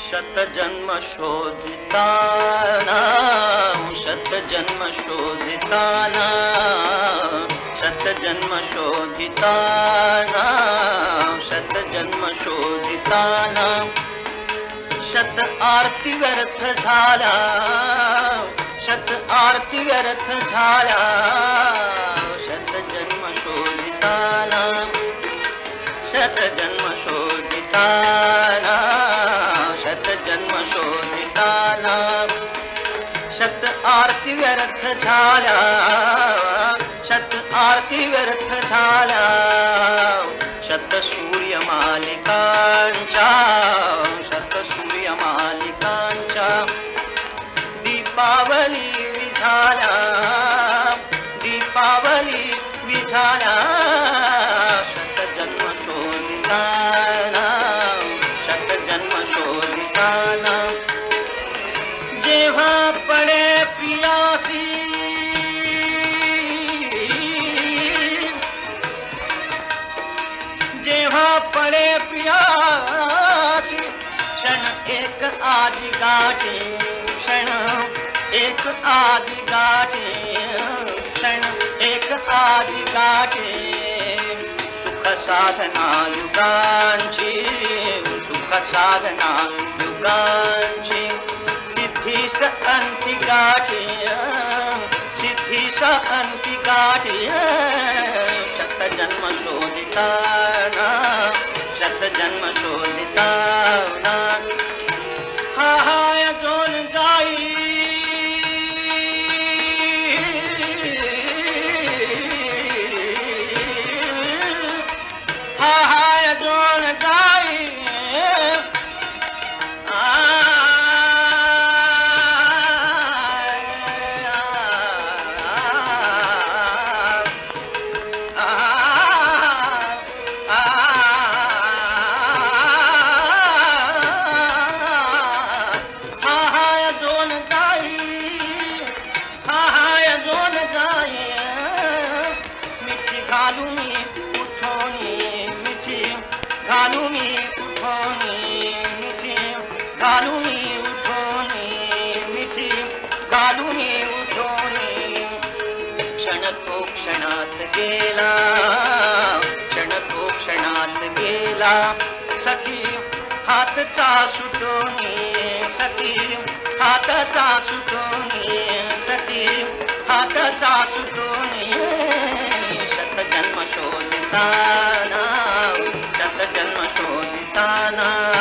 शतजन्म शोधितानां शतजन्म शोधितानां शतजन्म शोधितानां शतजन्म शोधितानां शत आरती व्यर्थ झाला शत आरती व्यर्थ झाला शतजन्म शोधितानां शतजन्म शोधितानां शतजन्म शोधितानां शत आरती व्यर्थ झाला शत आरती व्यर्थ झाला शत सूर्यमालिकांच्या शत सूर्यमालिकांच्या दीपावली विझाला दीपावली विझाला शतजन्म शोधितानां शतजन्म शोधितानां जेव्हा पडे प्रियासी जेव्हा पडे प्रियासी क्षण एक आदि गाठी क्षण एक आदि गाठी क्षण एक आदि गाठी सुख साधना युगांची सुख साधना युगांची सिद्धीस अंति गाठी सिद्धीस अंति गाठी शतजन्म शोधितानां शतजन्म शोधितानां हाय जोन गाई हाय जोन गाई घालूनी उठोनी मिठी घालूनी उठोनी मिठी घालूनी उठोनी मिठी घालूनी उठोनी क्षण तो क्षणात गेला क्षण तो क्षणात गेला सखी हातचा सुटोनी सखी हातचा सुटोनी सखी हातचा सुटोनी शतजन्म शोधितानां शतजन्म शोधितानां